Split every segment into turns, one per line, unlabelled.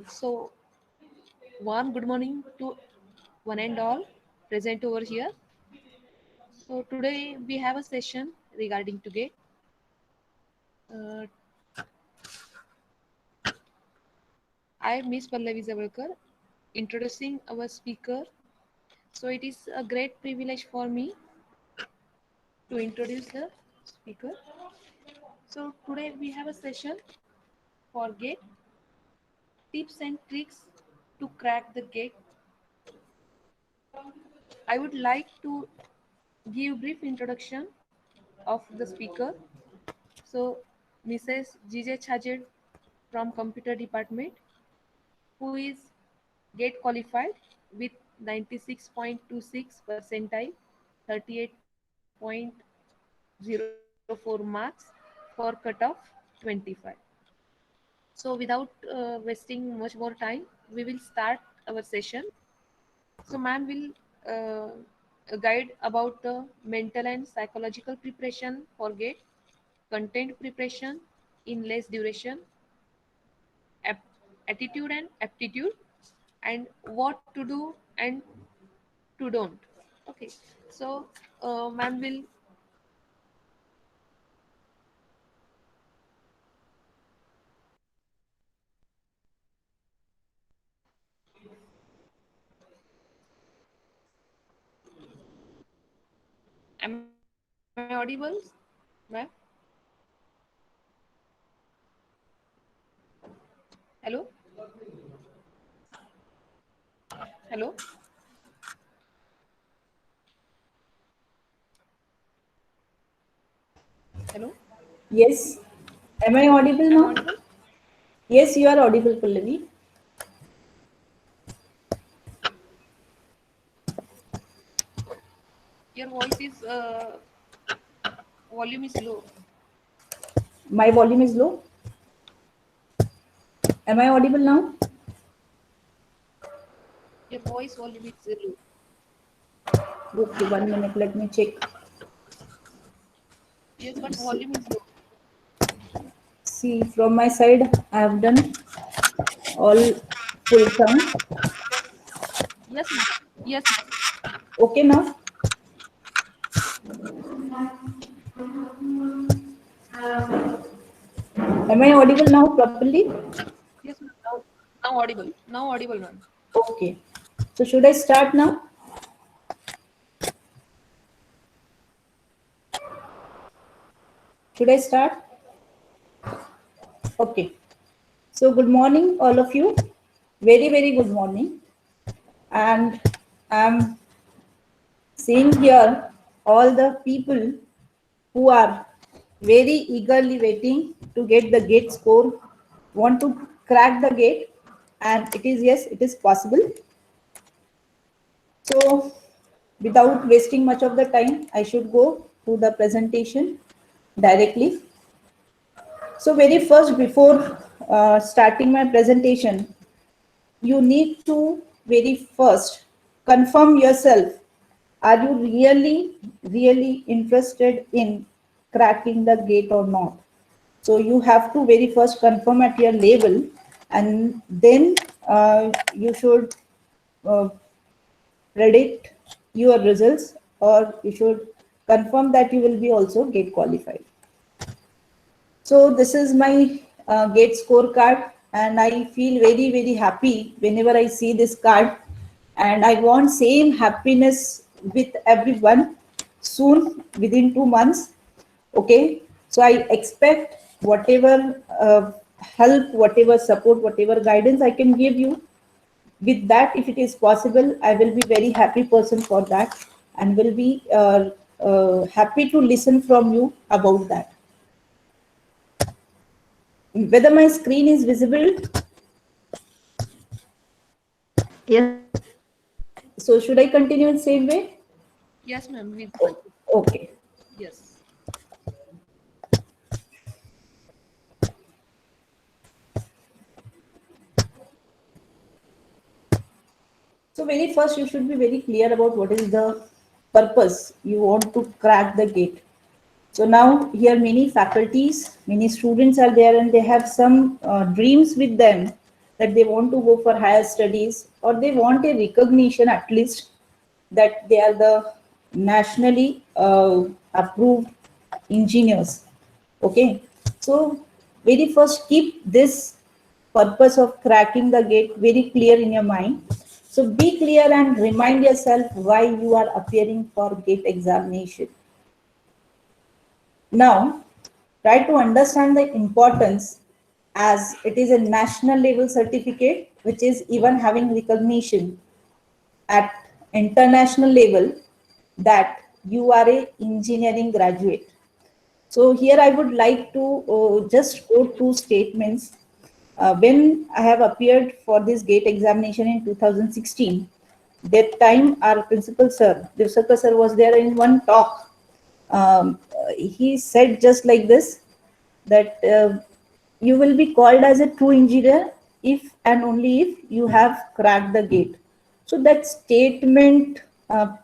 So, warm good morning to one and all present over here. So, today we have a session regarding to GATE. Uh, I am Miss Pallavi Zavalkar, introducing our speaker. So, it is a great privilege for me to introduce the speaker. So, today we have a session for GATE tips and tricks to crack the GATE. I would like to give brief introduction of the speaker. So, Mrs. G.J. Chajed from Computer Department, who is GATE qualified with 96.26 percentile, 38.04 marks for cutoff 25. So, without wasting much more time, we will start our session. So, ma'am will guide about the mental and psychological preparation for GATE, content preparation in less duration, ap- attitude and aptitude, and what to do and to don't. Okay, so ma'am will. Am I audible, ma'am? Hello, hello, hello.
Yes. Am I audible
Am I
now?
audible?
Yes, you are audible, Pallavi.
Your voice is volume is low.
My volume is low. Am I audible now?
Your voice volume is low.
Okay, 1 minute. Let me check.
Yes, but volume is low.
See, from my side, I have done all full sound.
Yes, ma'am. Yes, ma'am.
Okay now. Am I audible now properly?
Yes, ma'am. Now audible. Now audible, ma'am.
Okay. So should I start now? Should I start? Okay. So good morning, all of you. Very, very good morning. And I'm seeing here all the people who are very eagerly waiting to get the gate score, want to crack the gate, and it is, yes, it is possible. So without wasting much of the time, I should go to the presentation directly. So very first, before starting my presentation, you need to very first confirm yourself, are you really interested in cracking the gate or not. So you have to very first confirm at your level, and then you should uh, predict your results, or you should confirm that you will be also get qualified. So this is my GATE scorecard, and I feel very, very happy whenever I see this card, and I want same happiness with everyone soon within 2 months. Okay, so I expect whatever help, whatever support, whatever guidance I can give you. With that, if it is possible, I will be very happy person for that, and will be happy to listen from you about that. Whether my screen is visible,
Yes, ma'am.
so should I continue in same way?
Yes, ma'am. Visible.
Okay.
Yes.
So very first, you should be very clear about what is the purpose you want to crack the gate. So now here many faculties, many students are there, and they have some dreams with them that they want to go for higher studies, or they want a recognition at least that they are the nationally approved engineers. Okay, so very first keep this purpose of cracking the gate very clear in your mind. So be clear and remind yourself why you are appearing for gate examination. Now, try to understand the importance, as it is a national level certificate which is even having recognition at international level that you are a engineering graduate. So here I would like to just quote two statements. When I have appeared for this gate examination in 2016, that time our principal sir, Divsakar sir, was there in one talk. He said just like this, that you will be called as a true engineer if and only if you have cracked the gate. So that statement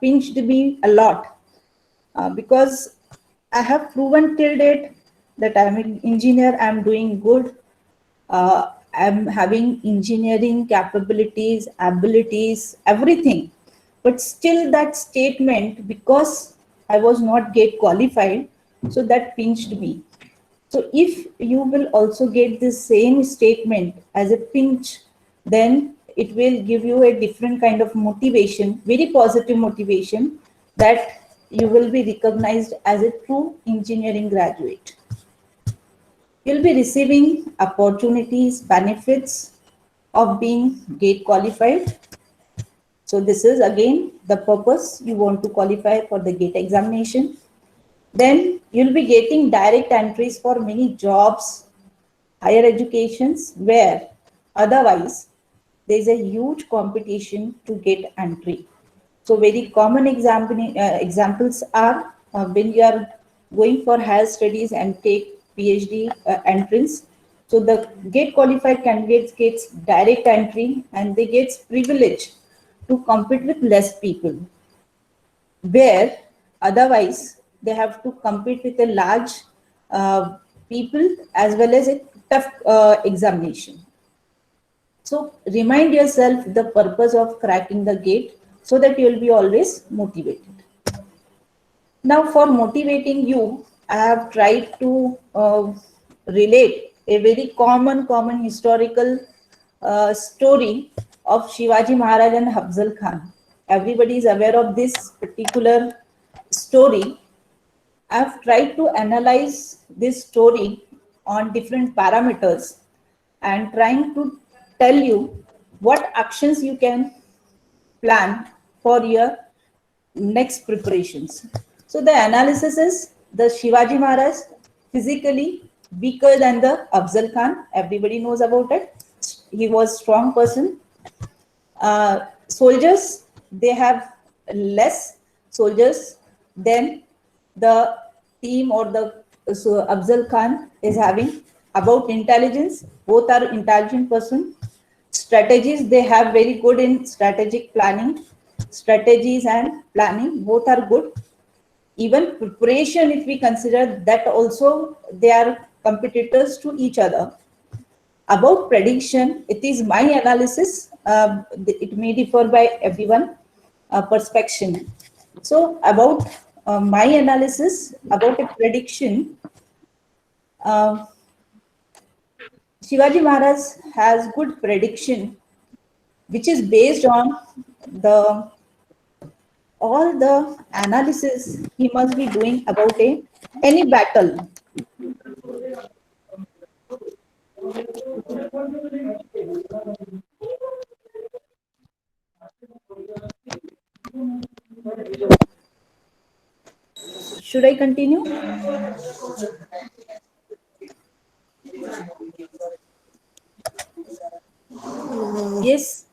pinched me a lot, because I have proven till date that I'm an engineer, I'm doing good, I'm having engineering capabilities, abilities, everything. But still that statement, because I was not gate qualified, so that pinched me. So if you will also get the same statement as a pinch, then it will give you a different kind of motivation, very positive motivation, that you will be recognized as a true engineering graduate. You'll be receiving opportunities, benefits of being gate qualified. So this is again the purpose you want to qualify for the gate examination. Then you'll be getting direct entries for many jobs, higher educations, where otherwise there's a huge competition to get entry. So very common examples are when you are going for higher studies and take PhD entrance. So the gate qualified candidates gets direct entry and they get privilege to compete with less people, where otherwise they have to compete with a large people as well as a tough examination. So remind yourself the purpose of cracking the gate so that you will be always motivated. Now for motivating you, I have tried to relate a very common historical story of Shivaji Maharaj and Afzal Khan. Everybody is aware of this particular story. I've tried to analyze this story on different parameters and trying to tell you what actions you can plan for your next preparations. So the analysis is the Shivaji Maharaj physically weaker than the Afzal Khan. Everybody knows about it. He was strong person. Soldiers, they have less soldiers than the team or the, so Afzal Khan is having. About intelligence, both are intelligent person. Strategies, they have very good in strategic planning. Strategies and planning, both are good. Even preparation, if we consider that also, they are competitors to each other. About prediction, it is my analysis. It may differ by everyone perspective. So about my analysis about a prediction, uh, Shivaji Maharaj has good prediction, which is based on the all the analysis he must be doing about a any battle. Should I continue? Yes,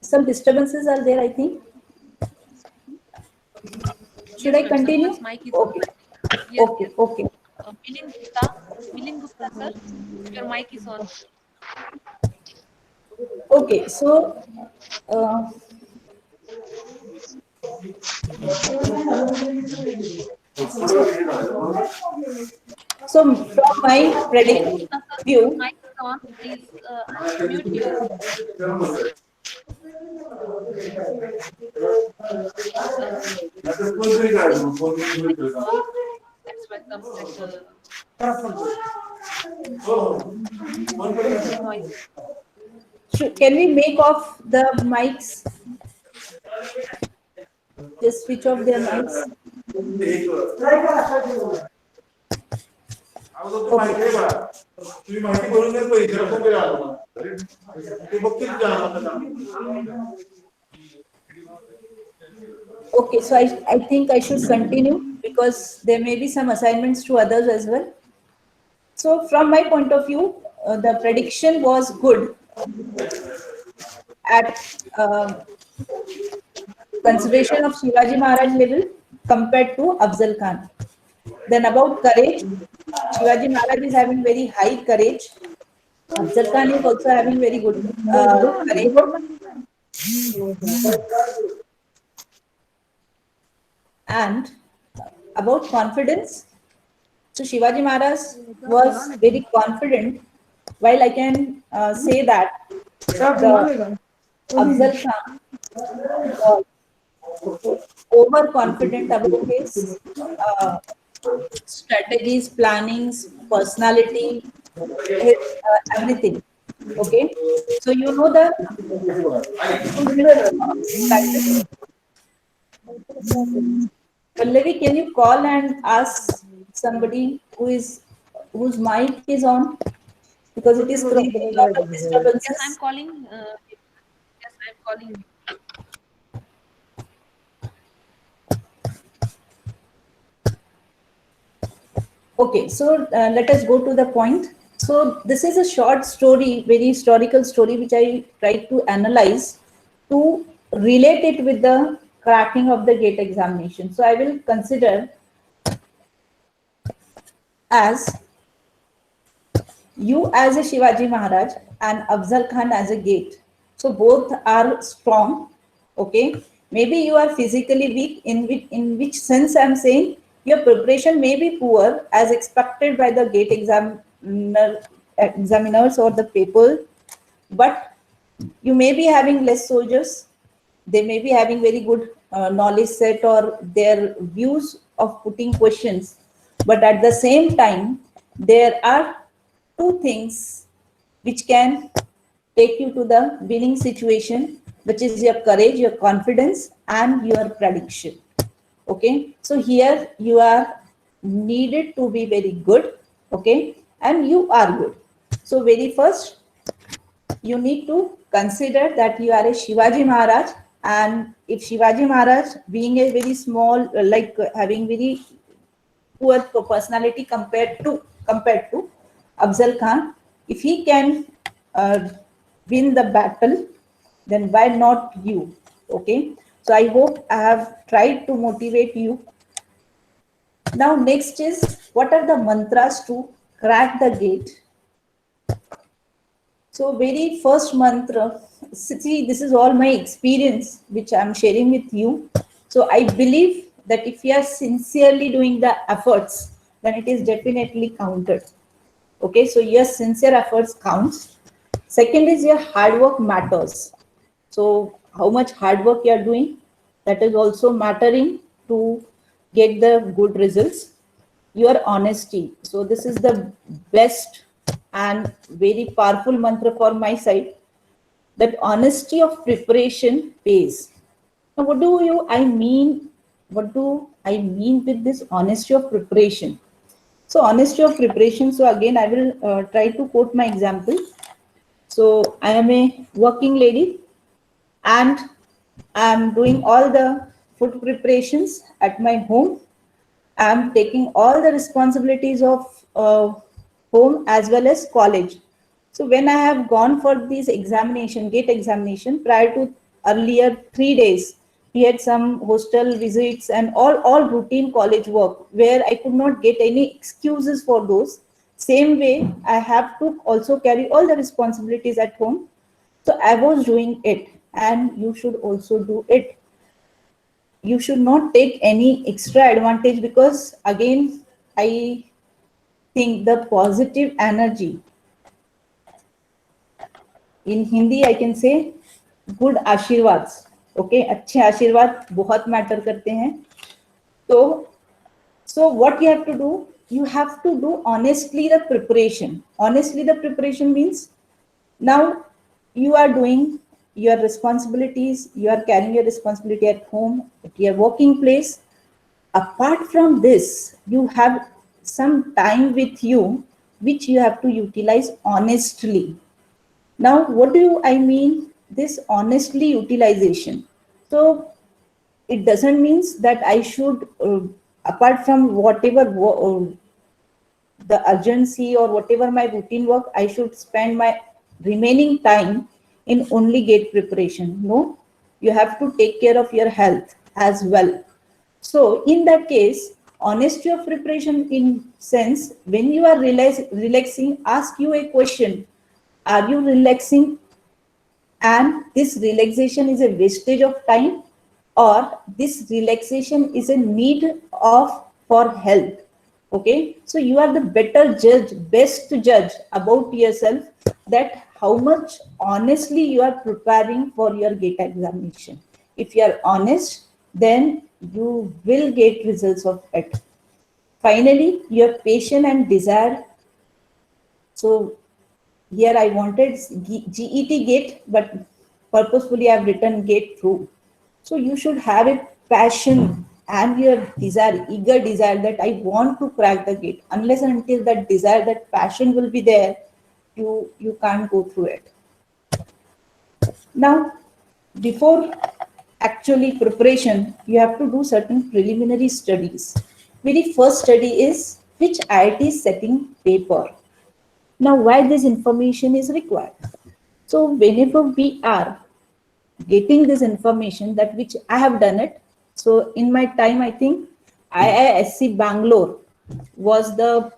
some disturbances are there, I think. Should
Yes,
I
ma'am.
continue?
Someone's mic is
Okay,
on. Yes,
okay,
yes.
okay,
Milin Gupta, sir, your mic is on.
okay. So, uh, so from my
Milin
predict
Gupta, sir, your
view,
mic is on, please mute your. That's why comes that noise.
Can we make off the mics? Just switch off their mics. Okay, so I think I should continue because there may be some assignments to others as well. So from my point of view, the prediction was good at consideration of Shivaji Maharaj level compared to Afzal Khan. Then about courage, Shivaji Maharaj is having very high courage. Afzal Khan is also having very good courage. And about confidence, so Shivaji Maharaj was very confident, while I can say that the Afzal Khan was overconfident about his strategies, plannings, personality, his, everything. Okay, so you know the Pallavi, can you call and ask somebody whose mic is on, because it is creating a lot of
Yes,
disturbances.
I'm calling. Yes, I'm calling.
Okay, so let us go to the point. So this is a short story, very historical story, which I tried to analyze to relate it with the cracking of the gate examination. So I will consider as you as a Shivaji Maharaj and Afzal Khan as a gate. So both are strong. Okay. Maybe you are physically weak. In which sense I'm saying your preparation may be poor as expected by the gate examiners or the people, but you may be having less soldiers. They may be having very good knowledge set or their views of putting questions, but at the same time there are two things which can take you to the winning situation, which is your courage, your confidence, and your prediction. Okay, so here you are needed to be very good. Okay, and you are good. So very first you need to consider that you are a Shivaji Maharaj, and if Shivaji Maharaj being a very small, having very poor personality compared to Afzal Khan, if he can win the battle, then why not you? Okay, so I hope I have tried to motivate you. Now next is, what are the mantras to crack the gate? So very first mantra, see, this is all my experience which I'm sharing with you. So I believe that if you are sincerely doing the efforts, then it is definitely counted. Okay, so your sincere efforts counts. Second is your hard work matters. So how much hard work you are doing, that is also mattering to get the good results. Your honesty. So this is the best and very powerful mantra for my side, that honesty of preparation pays. Now what do I mean with this honesty of preparation? So honesty of preparation, so again I will try to quote my example. So I am a working lady and I am doing all the food preparations at my home. I am taking all the responsibilities of home as well as college. So when I have gone for this examination, gate examination, prior to earlier 3 days, we had some hostel visits and all routine college work where I could not get any excuses for those. Same way, I have to also carry all the responsibilities at home. So I was doing it, and you should also do it. You should not take any extra advantage, because again I think the positive energy in Hindi I can say good आशीर्वाद. Okay, अच्छे आशीर्वाद बहुत matter करते हैं. So what you have to do? You have to do honestly the preparation. Honestly the preparation means now you are doing your responsibilities, you are carrying your responsibility at home, at your working place. Apart from this, you have some time with you which you have to utilize honestly. Now, what do I mean this honestly utilization? So it doesn't mean that I should, apart from whatever the urgency or whatever my routine work, I should spend my remaining time in only gate preparation. No, you have to take care of your health as well. So in that case, honesty of preparation in sense, when you are relaxing, ask you a question. Are you relaxing and this relaxation is a wastage of time, or this relaxation is a need of for health? Okay, so you are the better judge, best to judge about yourself that how much honestly you are preparing for your gate examination. If you are honest, then you will get results of it. Finally, your passion and desire. So here I wanted GET gate, but purposefully I've written gate through. So you should have a passion and your desire, eager desire that I want to crack the gate. Unless and until that desire, that passion will be there, you can't go through it. Now, before actually preparation, you have to do certain preliminary studies. Very first study is which IIT is setting paper. Now, why this information is required? So whenever we are getting this information, that which I have done it. So in my time, I think IISc Bangalore was the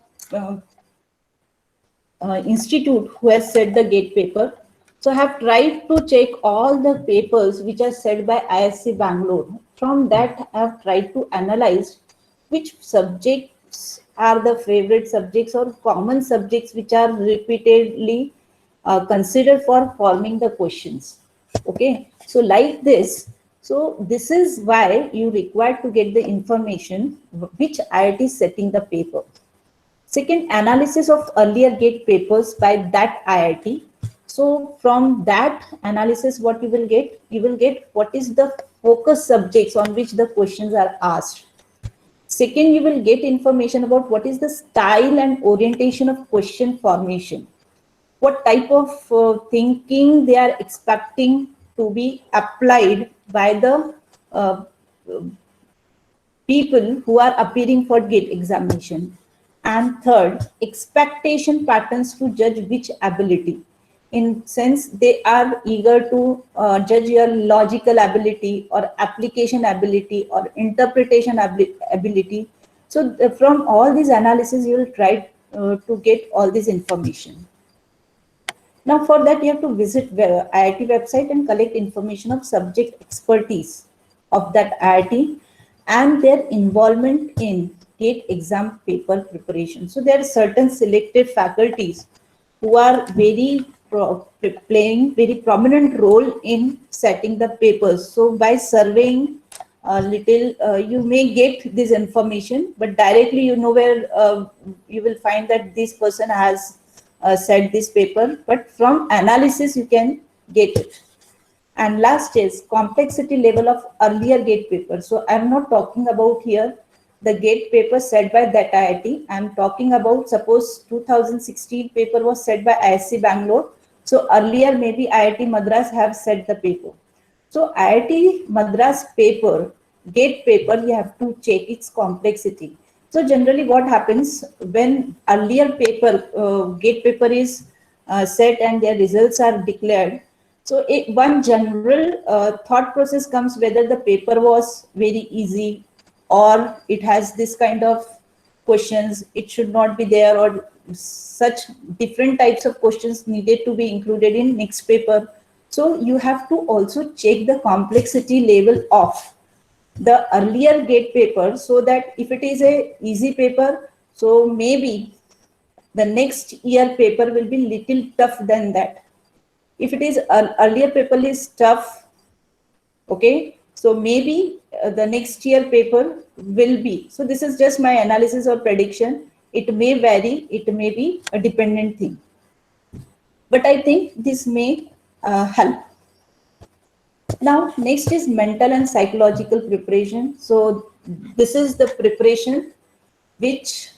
institute who has set the gate paper. So I have tried to check all the papers which are set by IISc Bangalore. From that, I have tried to analyze which subjects are the favorite subjects or common subjects which are repeatedly considered for forming the questions. Okay, so like this. So this is why you require to get the information which IIT is setting the paper. Second, analysis of earlier gate papers by that IIT. So from that analysis, what you will get what is the focus subjects on which the questions are asked. Second, you will get information about what is the style and orientation of question formation. What type of thinking they are expecting to be applied by the people who are appearing for gate examination. And third, expectation patterns to judge which ability. In sense, they are eager to judge your logical ability or application ability or interpretation ability. So from all these analysis, you will try to get all this information. Now for that, you have to visit the IIT website and collect information of subject expertise of that IIT and their involvement in GATE exam paper preparation. So there are certain selected faculties who are playing very prominent role in setting the papers. So by surveying a little, you may get this information, but directly you know where you will find that this person has set this paper, but from analysis you can get it. And last is complexity level of earlier gate paper. So I'm not talking about here the gate paper set by that IIT. I'm talking about, suppose 2016 paper was set by IISc Bangalore. So earlier maybe IIT Madras have set the paper. So IIT Madras paper, gate paper, you have to check its complexity. So generally what happens when earlier paper, gate paper is set and their results are declared. So one general thought process comes whether the paper was very easy or it has this kind of questions, it should not be there, or such different types of questions needed to be included in next paper. So you have to also check the complexity level of the earlier gate paper, so that if it is a easy paper, so maybe the next year paper will be little tough than that. If it is an earlier paper is tough, okay, so maybe the next year paper will be. So this is just my analysis or prediction. It may vary, it may be a dependent thing. But I think this may help. Now, next is mental and psychological preparation. So this is the preparation which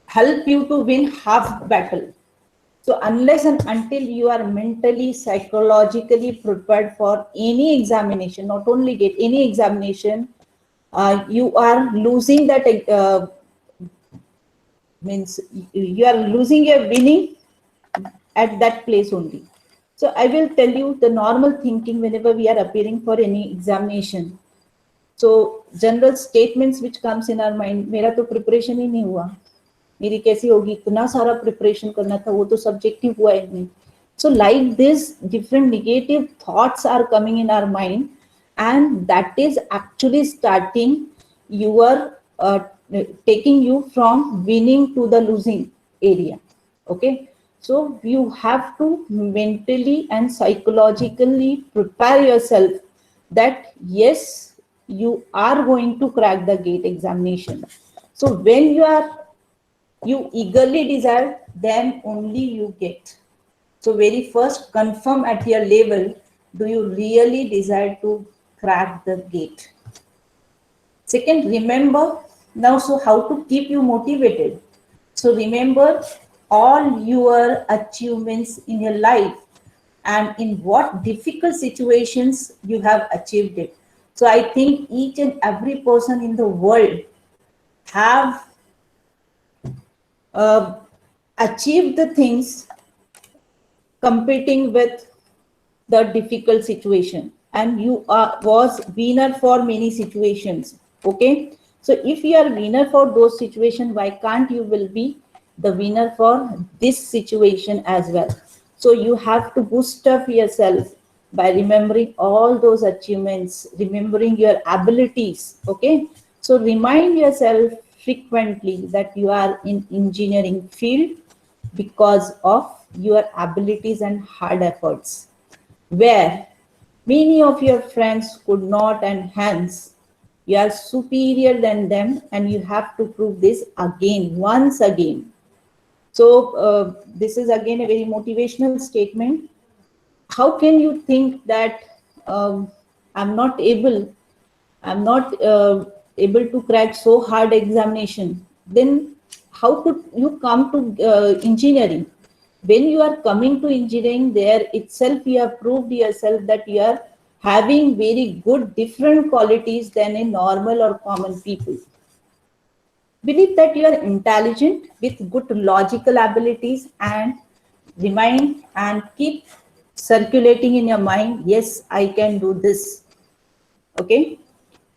help you to win half battle. So unless and until you are mentally, psychologically prepared for any examination, not only get any examination, you are losing that, means you are losing your winning at that place only. So I will tell you the normal thinking whenever we are appearing for any examination. So general statements which comes in our mind, मेरा तो preparation ही नहीं हुआ, मेरी कैसी होगी, इतना सारा preparation करना था, वो तो सब्जेक्टिव हुआ ही नहीं. So like this, different negative thoughts are coming in our mind, and that is actually starting your taking you from winning to the losing area. Okay, so you have to mentally and psychologically prepare yourself that yes, you are going to crack the gate examination. So when you eagerly desire, then only you get. So very first confirm at your level, do you really desire to crack the gate? Second, remember now, so how to keep you motivated. So remember all your achievements in your life and in what difficult situations you have achieved it. So I think each and every person in the world have achieved the things competing with the difficult situation, and you was winner for many situations. Okay, so if you are winner for those situations, why can't you will be the winner for this situation as well? So you have to boost up yourself by remembering all those achievements, remembering your abilities. Okay, so remind yourself frequently that you are in engineering field because of your abilities and hard efforts, where many of your friends could not, and hence you are superior than them, and you have to prove this again, once again. So this is again a very motivational statement. How can you think that I'm not able to crack so hard examination? Then how could you come to engineering? When you are coming to engineering, there itself you have proved yourself that you are having very good different qualities than a normal or common people. Believe that you are intelligent with good logical abilities, and remind and keep circulating in your mind, yes, I can do this. Okay,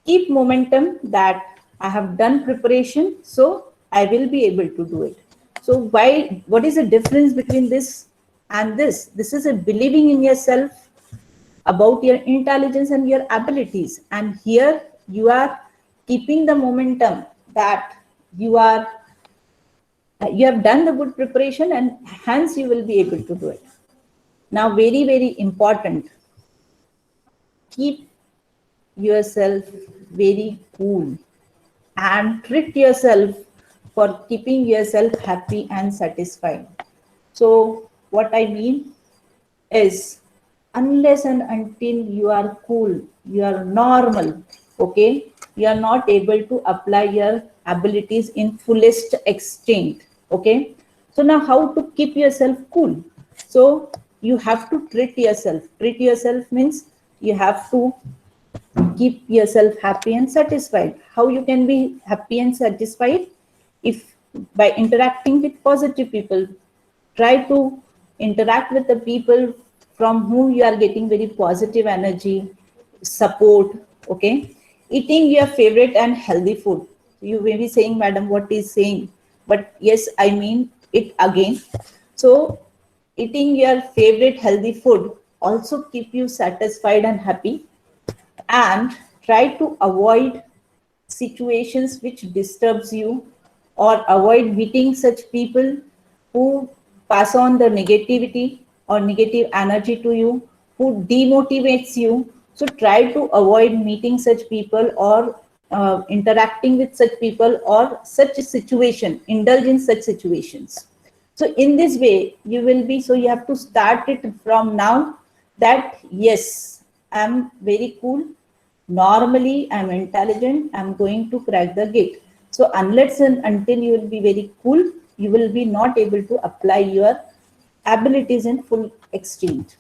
keep momentum that I have done preparation, so I will be able to do it. So why, what is the difference between this and this? This is a believing in yourself about your intelligence and your abilities, and here you are keeping the momentum that you have done the good preparation, and hence you will be able to do it. Now, very, very important, keep yourself very cool and treat yourself for keeping yourself happy and satisfied. So what I mean is, unless and until you are cool, you are normal, okay, you are not able to apply your abilities in fullest extent. Okay, so now how to keep yourself cool? So you have to treat yourself means you have to keep yourself happy and satisfied. How you can be happy and satisfied? If by interacting with positive people, try to interact with the people from whom you are getting very positive energy, support. Okay, eating your favorite and healthy food. You may be saying, madam, what is saying? But yes, I mean it again. So eating your favorite healthy food also keep you satisfied and happy, and try to avoid situations which disturbs you, or avoid meeting such people who pass on the negativity, or negative energy to you, who demotivates you. So try to avoid meeting such people or interacting with such people or such a situation, indulge in such situations. So in this way, you will be, so you have to start it from now that yes, I'm very cool. Normally, I'm intelligent. I'm going to crack the gate. So unless and until you will be very cool, you will be not able to apply your abilities in full extent.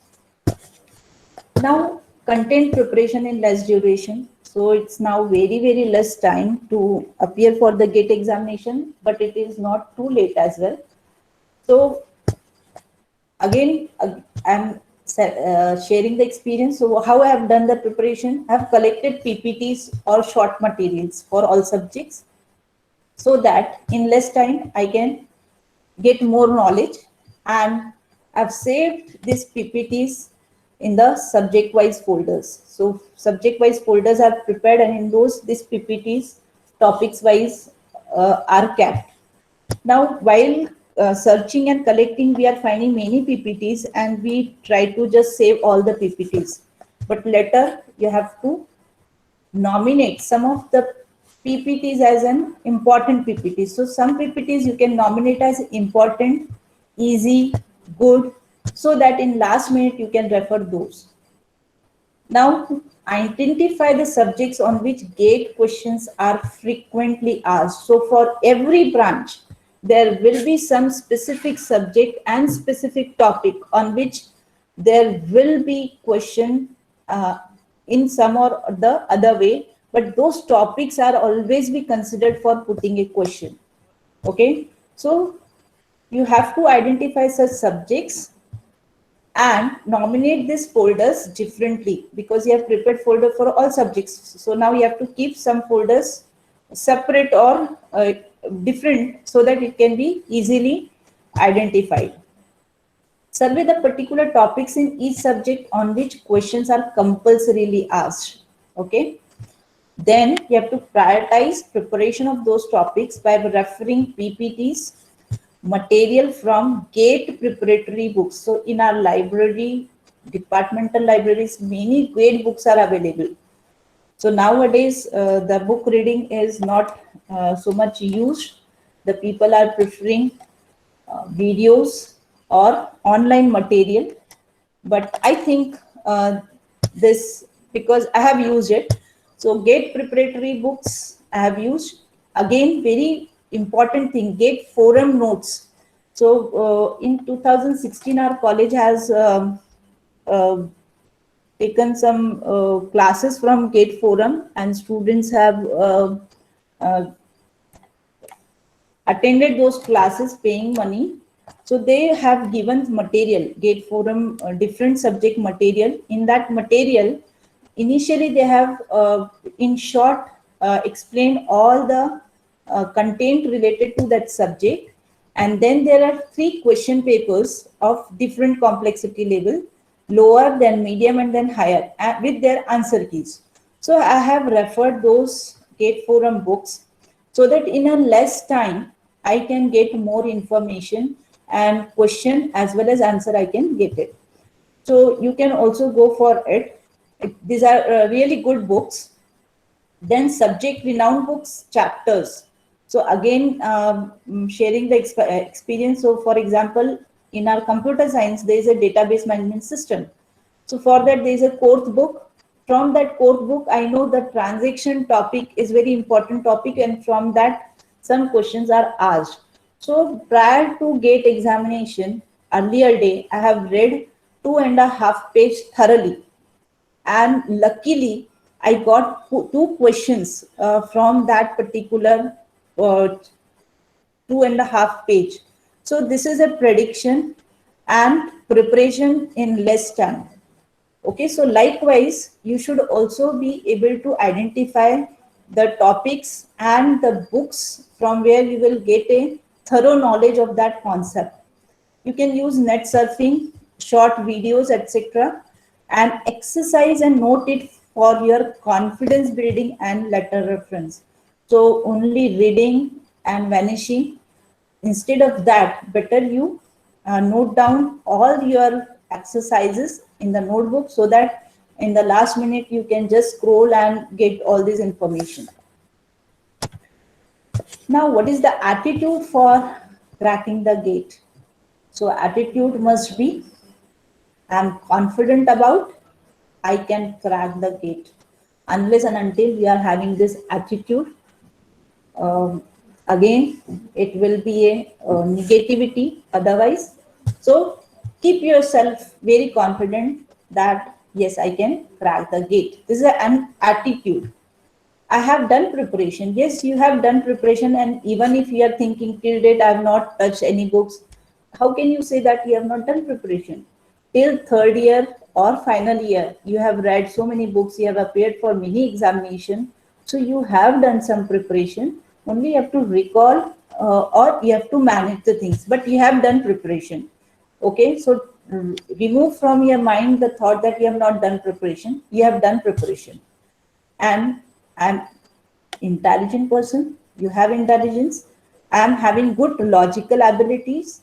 Now, content preparation in less duration. So it's now very, very less time to appear for the GATE examination, but it is not too late as well. So again, I'm sharing the experience. So how I have done the preparation, I have collected PPTs or short materials for all subjects so that in less time I can get more knowledge, and I've saved these PPTs in the subject wise folders. So subject wise folders are prepared, and in those these PPTs topics wise are kept. Now, while searching and collecting, we are finding many PPTs and we try to just save all the PPTs. But later, you have to nominate some of the PPTs as an important PPT. So some PPTs you can nominate as important, easy, good, so that in last minute you can refer those. Now, to identify the subjects on which GATE questions are frequently asked. So for every branch, there will be some specific subject and specific topic on which there will be question in some or the other way, but those topics are always be considered for putting a question. Okay, so you have to identify such subjects and nominate these folders differently, because you have prepared folder for all subjects. So now you have to keep some folders separate or different so that it can be easily identified. Survey the particular topics in each subject on which questions are compulsorily asked. Okay. Then you have to prioritize preparation of those topics by referring PPTs, material from GATE preparatory books. So in our library, departmental libraries, many GATE books are available. So nowadays, the book reading is not so much used. The people are preferring videos or online material. But I think this, because I have used it. So GATE preparatory books I have used. Again, very important thing, GATE forum notes. So in 2016, our college has uh, taken some classes from GATE forum, and students have uh, attended those classes paying money. So they have given material, GATE forum, different subject material. In that material, initially they have in short explained all the content related to that subject, and then there are 3 question papers of different complexity level, lower, then medium, and then higher, with their answer keys. So I have referred those GATE forum books so that in a less time I can get more information, and question as well as answer I can get it. So you can also go for it. These are really good books. Then subject renowned books chapters. So again, sharing the experience. So for example, in our computer science, there is a database management system. So for that, there is a course book. From that course book, I know the transaction topic is very important topic, and from that, some questions are asked. So prior to GATE examination, earlier day, I have read 2.5 page thoroughly, and luckily I got 2 questions from that particular 2.5 page. So this is a prediction and preparation in less time. Okay, so likewise, you should also be able to identify the topics and the books from where you will get a thorough knowledge of that concept. You can use net surfing, short videos, etc., and exercise and note it for your confidence building and letter reference. So only reading and vanishing. Instead of that, better you note down all your exercises in the notebook so that in the last minute you can just scroll and get all this information. Now, what is the attitude for cracking the gate? So attitude must be, I'm confident about, I can crack the gate. Unless and until we are having this attitude, again, it will be a negativity otherwise. So keep yourself very confident that yes, I can crack the gate. This is an attitude. I have done preparation. Yes, you have done preparation, and even if you are thinking till date I have not touched any books, how can you say that you have not done preparation? Till third year or final year, you have read so many books, you have appeared for many examination, so you have done some preparation. Only you have to recall or you have to manage the things, but you have done preparation. Okay, so remove from your mind the thought that you have not done preparation. You have done preparation, and I'm intelligent person, you have intelligence, I'm having good logical abilities,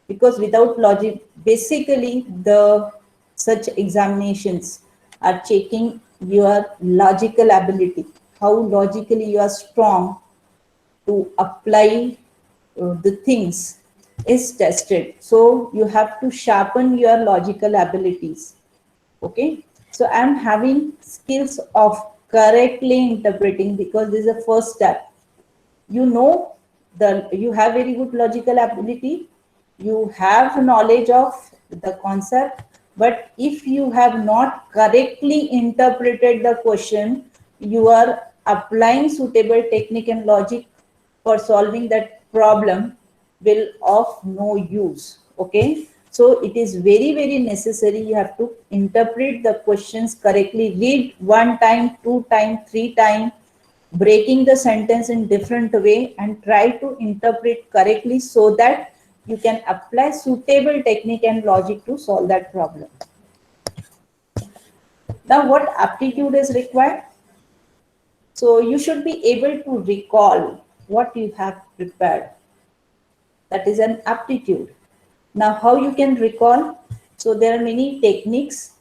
because without logic, basically the such examinations are checking your logical ability, how logically you are strong to apply the things is tested. So you have to sharpen your logical abilities. Okay, so I'm having skills of correctly interpreting, because this is the first step. You know, you have very good logical ability, you have knowledge of the concept, but if you have not correctly interpreted the question, you are applying suitable technique and logic for solving that problem will of no use. Okay, so it is very necessary, you have to interpret the questions correctly, read one time, two time, three time, breaking the sentence in different way and try to interpret correctly so that you can apply suitable technique and logic to solve that problem. Now, what aptitude is required? So you should be able to recall what you have prepared. That is an aptitude. Now, how you can recall? So there are many techniques,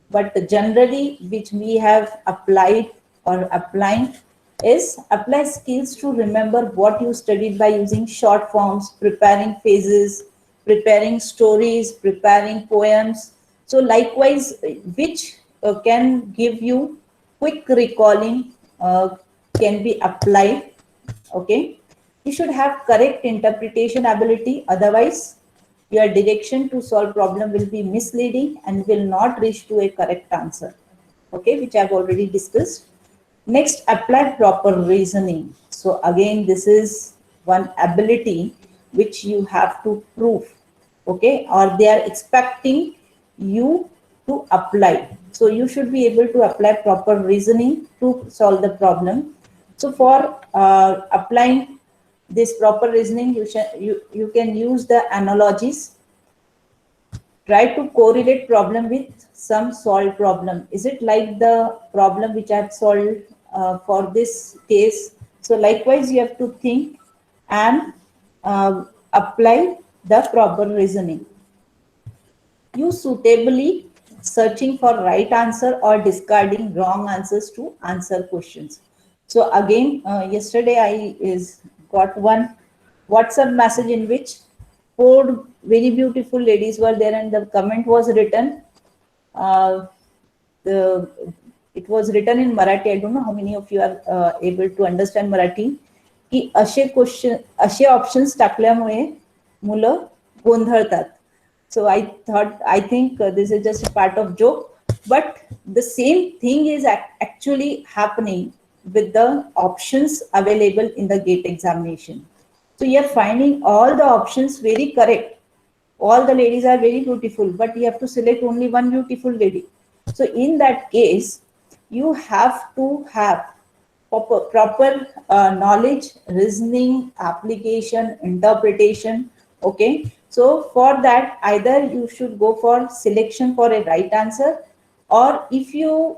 but generally which we have applied or applying is apply skills to remember what you studied by using short forms, preparing phases, preparing stories, preparing poems. So likewise, which can give you quick recalling, can be applied. Okay, you should have correct interpretation ability, otherwise your direction to solve problem will be misleading and will not reach to a correct answer. Okay, which I've already discussed. Next, apply proper reasoning. So again, this is one ability which you have to prove. Okay, or they are expecting you to apply. So you should be able to apply proper reasoning to solve the problem. So for applying this proper reasoning, you can use the analogies. Try to correlate problem with some solved problem. Is it like the problem which I have solved for this case? So likewise, you have to think and apply the proper reasoning. Use suitably, searching for right answer or discarding wrong answers to answer questions. So again, yesterday I got one WhatsApp message in which four very beautiful ladies were there, and the comment was written. The it was written in Marathi. I don't know how many of you are able to understand Marathi. की असे options टाकल्यामुळे मुलं गोंधळतात. So I think this is just a part of joke, but the same thing is actually happening with the options available in the GATE examination. So you are finding all the options very correct. All the ladies are very beautiful, but you have to select only one beautiful lady. So in that case, you have to have proper knowledge, reasoning, application, interpretation. Okay, so for that, either you should go for selection for a right answer, or if you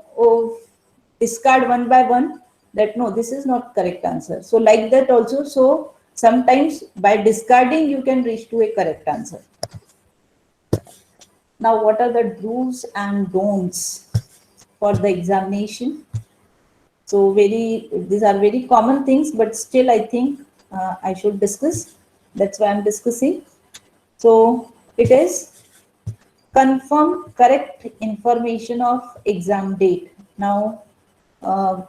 discard one by one, that no, this is not correct answer. So like that also, so sometimes by discarding, you can reach to a correct answer. Now, what are the do's and don'ts for the examination? So these are very common things, but still I think I should discuss. That's why I'm discussing. So it is confirm correct information of exam date. Now, uh,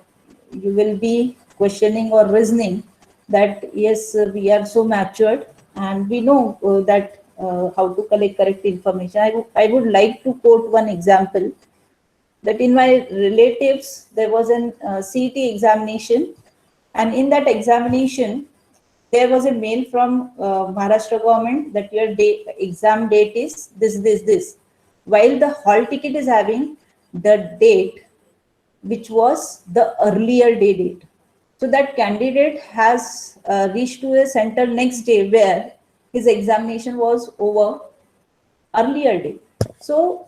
you will be questioning or reasoning that yes, we are so matured and we know that how to collect correct information. I would like to quote one example that in my relatives there was an CET examination, and in that examination there was a mail from Maharashtra government that your exam date is this, while the hall ticket is having the date which was the earlier date. So that candidate has reached to a center next day where his examination was over earlier day. So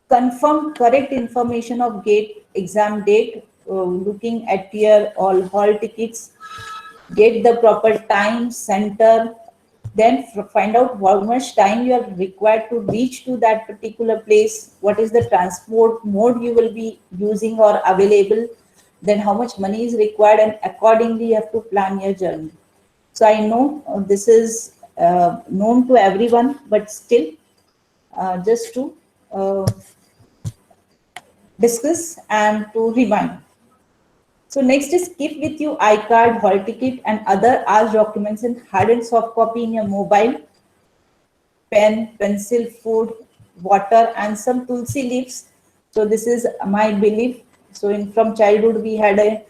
confirm correct information of gate exam date, looking at your all hall tickets, get the proper time, center, then find out how much time you are required to reach to that particular place, what is the transport mode you will be using or available, then how much money is required, and accordingly you have to plan your journey. So I know this is known to everyone, but still just to uh, discuss and to remind. So next is keep with you iCard, hall ticket, and other ASH documents in hard and soft copy in your mobile, pen, pencil, food, water, and some tulsi leaves. So this is my belief. So in from childhood we had a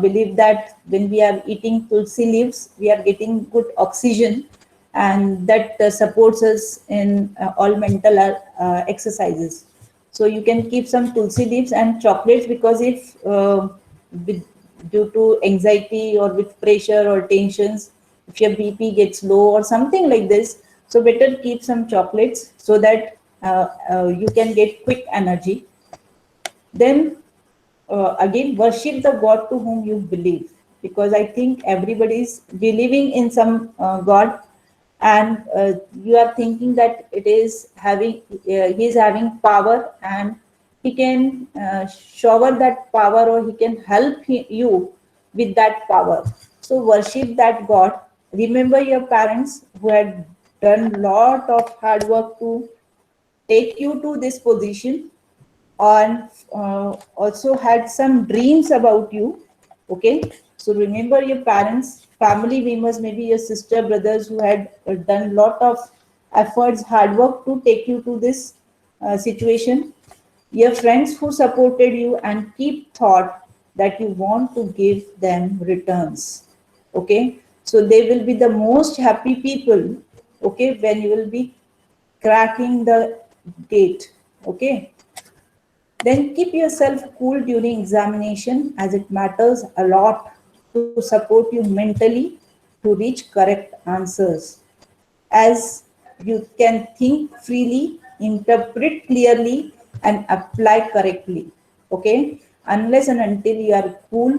belief that when we are eating tulsi leaves, we are getting good oxygen, and that supports us in all mental exercises. So you can keep some tulsi leaves and chocolates, because if with, due to anxiety or with pressure or tensions, if your BP gets low or something like this, so better keep some chocolates so that you can get quick energy. Then again, worship the God to whom you believe, because I think everybody is believing in some God, and you are thinking that it is having he is having power, and he can shower that power, or he can help you with that power. So worship that God. Remember your parents who had done lot of hard work to take you to this position, and also had some dreams about you. Okay, so remember your parents, family members, maybe your sister, brothers who had done lot of efforts, hard work to take you to this situation, your friends who supported you, and keep thought that you want to give them returns. Okay, so they will be the most happy people, okay, when you will be cracking the gate. Okay, then keep yourself cool during examination, as it matters a lot to support you mentally to reach correct answers. As you can think freely, interpret clearly, and apply correctly. Okay, unless and until you are cool.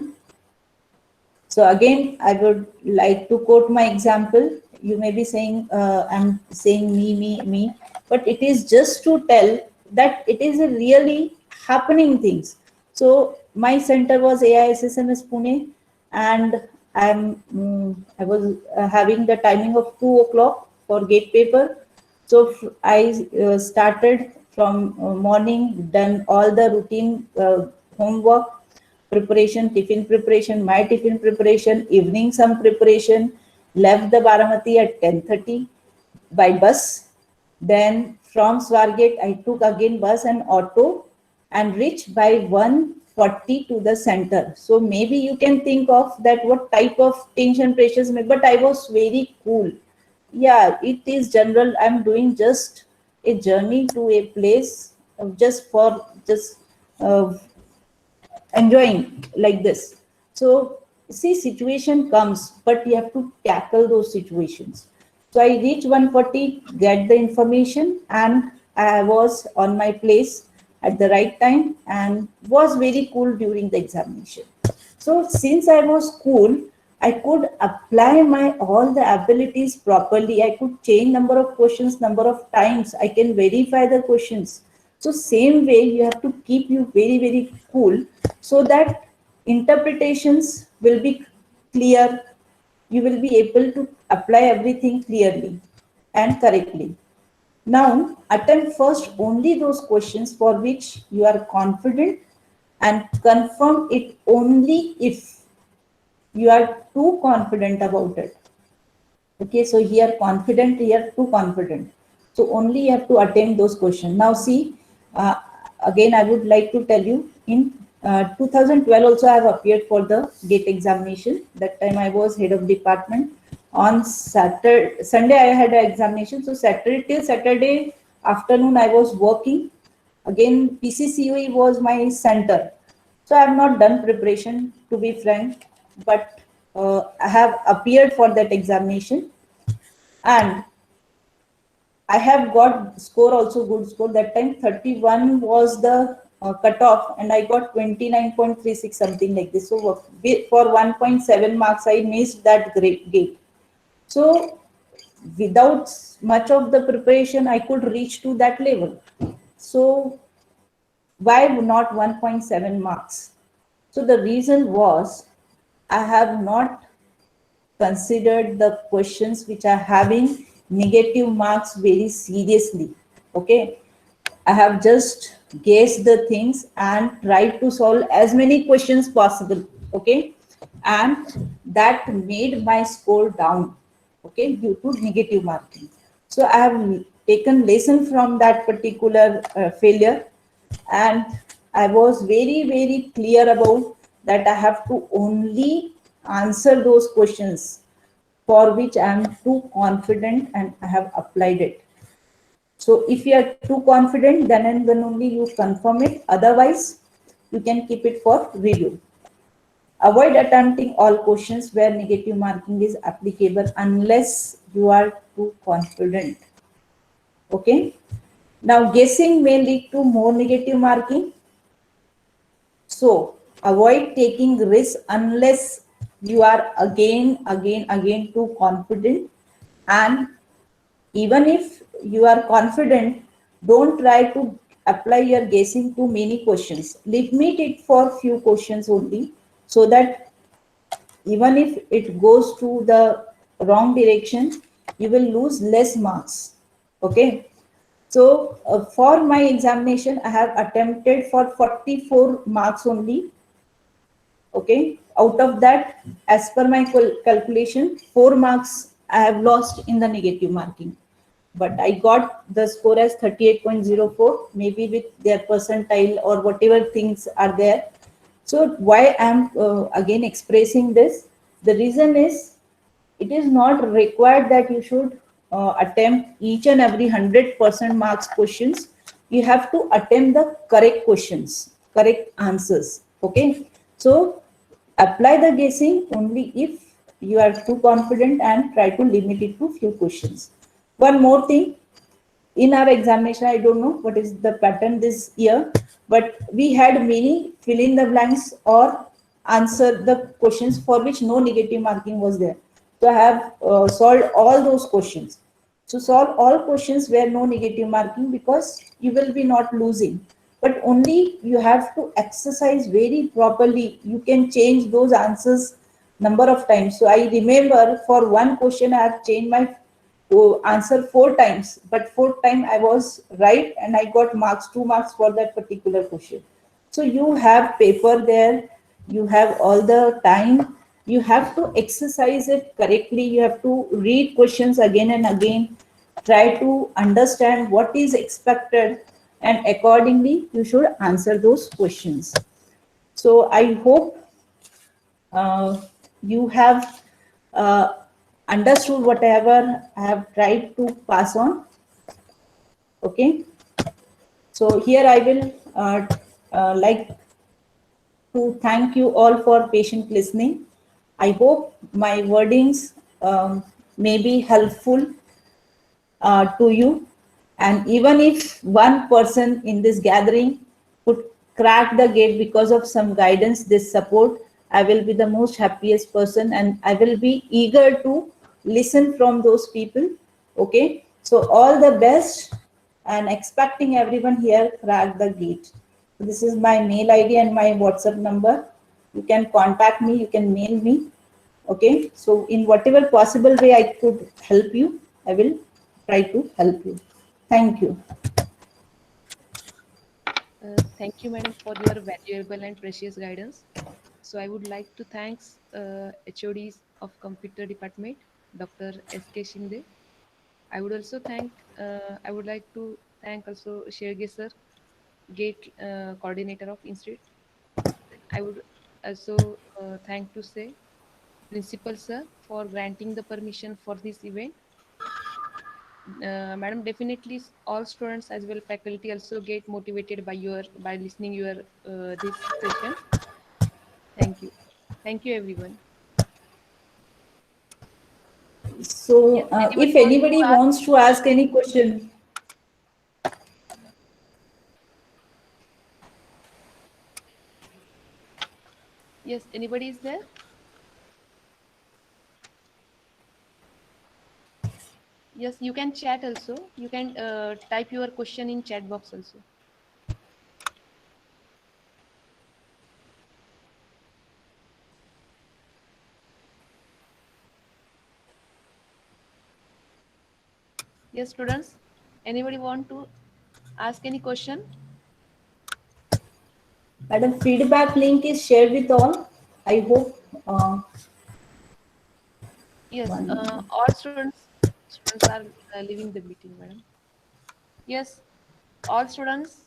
So again, I would like to quote my example. You may be saying, I'm saying me, but it is just to tell that it is a really happening things. So my center was AISSMS Pune, and I was having the timing of 2 o'clock for gate paper. So I started from morning, done all the routine homework, preparation, tiffin preparation, my tiffin preparation, evening some preparation, left the Baramati at 10:30 by bus. Then from Swargate, I took again bus and auto and reached by 1:40 to the center. So maybe you can think of that what type of tension pressures, but I was very cool. Yeah, it is general. I'm doing just a journey to a place just for just uh, enjoying like this. So see, situation comes, but you have to tackle those situations. So I reached 1:40, get the information, and I was on my place at the right time and was very cool during the examination. So since I was cool, I could apply my all the abilities properly. I could change number of questions, number of times. I can verify the questions. So same way, you have to keep you very, very cool so that interpretations will be clear. You will be able to apply everything clearly and correctly. Now, attempt first only those questions for which you are confident and confirm it only if you are too confident about it. Okay, so here confident, here too confident. So only you have to attempt those questions. Now see, uh, again I would like to tell you in 2012 also I have appeared for the GATE examination. That time I was head of department. On Saturday, Sunday I had an examination. So Saturday till Saturday afternoon I was working. Again PCCOE was my center. So I have not done preparation to be frank, but I have appeared for that examination and I have got score also good score. That time 31 was the cutoff and I got 29.36 something like this. So for 1.7 marks I missed that gate. So without much of the preparation I could reach to that level. So why not 1.7 marks? So the reason was I have not considered the questions which are having negative marks very seriously. Okay, I have just guessed the things and tried to solve as many questions possible. Okay, and that made my score down. Okay, due to negative marking. So I have taken lesson from that particular failure, and I was very, very clear about that I have to only answer those questions for which I am too confident and I have applied it. So if you are too confident, then and then only you confirm it. Otherwise, you can keep it for review. Avoid attempting all questions where negative marking is applicable unless you are too confident. Okay. Now, guessing may lead to more negative marking. So, avoid taking risks unless you are again too confident. And even if you are confident, don't try to apply your guessing to many questions. Limit it for few questions only, so that even if it goes to the wrong direction, you will lose less marks. Okay. So for my examination, I have attempted for 44 marks only. Okay. Out of that, as per my calculation, 4 marks I have lost in the negative marking. But I got the score as 38.04, maybe with their percentile or whatever things are there. So why I'm again expressing this? The reason is it is not required that you should attempt each and every 100% marks questions. You have to attempt the correct questions, correct answers. Okay. So apply the guessing only if you are too confident and try to limit it to few questions. One more thing, in our examination, I don't know what is the pattern this year, but we had many fill in the blanks or answer the questions for which no negative marking was there. So I have solved all those questions. So solve all questions where no negative marking, because you will be not losing. But only you have to exercise very properly. You can change those answers number of times. So I remember for one question I have changed my answer 4 times, but 4th time I was right and I got marks, 2 marks for that particular question. So you have paper there, you have all the time, you have to exercise it correctly, you have to read questions again and again, try to understand what is expected, and accordingly you should answer those questions. So I hope you have understood whatever I have tried to pass on. Okay. So here I will like to thank you all for patient listening. I hope my wordings may be helpful to you. And even if one person in this gathering could crack the gate because of some guidance, this support, I will be the most happiest person, and I will be eager to listen from those people. Okay, so all the best, and expecting everyone here crack the gate. This is my mail ID and my WhatsApp number. You can contact me, you can mail me. Okay, so in whatever possible way I could help you, I will try to help you. Thank you.
Thank you, madam, for your valuable and precious guidance. So I would like to thanks HODs of Computer Department, Dr. S.K. Shinde. I would like to thank also Sherge sir, Gate coordinator of Institute. I would also thank to say Principal sir for granting the permission for this event. Madam, definitely all students as well faculty also get motivated by listening your this session. Thank you everyone.
So,
Yes, anybody
if
want to
anybody
ask
wants
any
to ask
question?
any question,
Yes, anybody is there? Yes, you can chat also. You can type your question in chat box also. Yes, students, anybody want to ask any question?
madam, feedback link is shared with all. I hope.
Yes,
One minute.
all students are leaving the meeting, madam. Yes, all students,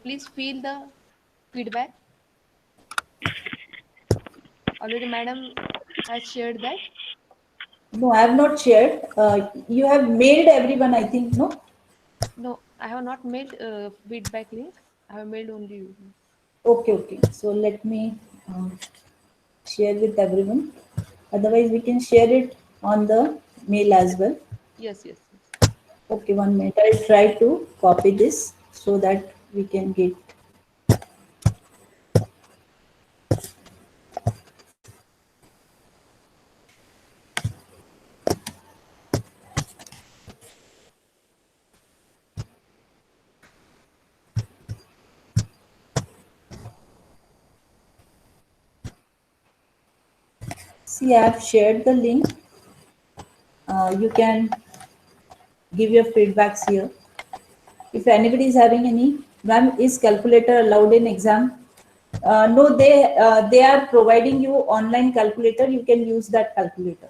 please fill the feedback. Already, madam has shared that.
No, I have not shared. You have mailed everyone, I think, no?
No, I have not mailed feedback link. I have mailed only you.
Okay, okay. So let me share with everyone. Otherwise, we can share it on the mail as well.
Yes, yes, yes.
Okay, 1 minute. I'll try to copy this so that we can get. See, I have shared the link. You can give your feedbacks here. If anybody is having any, ma'am, is calculator allowed in exam? No, they are providing you online calculator. You can use that calculator,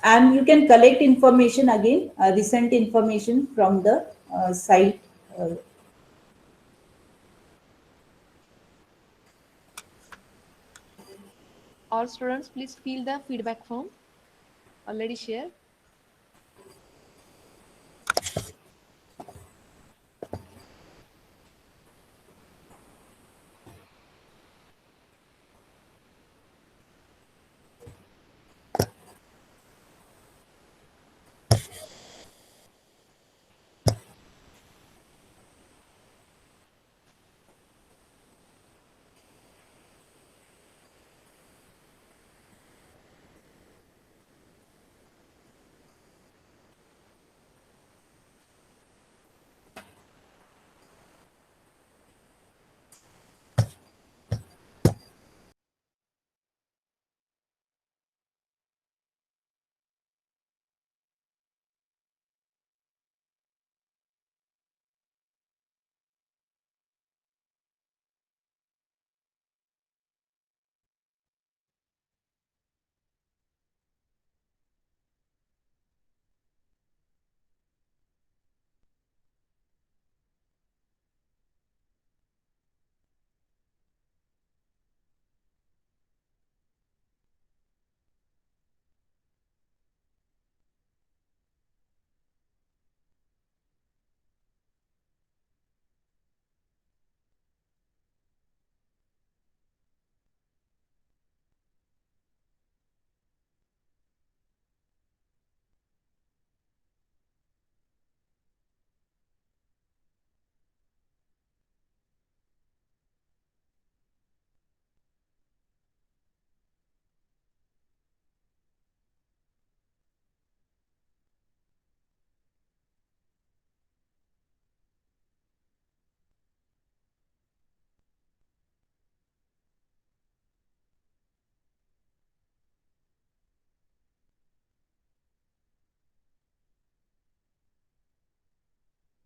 and you can collect information again, recent information from the site. Uh,
All students, please fill the feedback form already shared.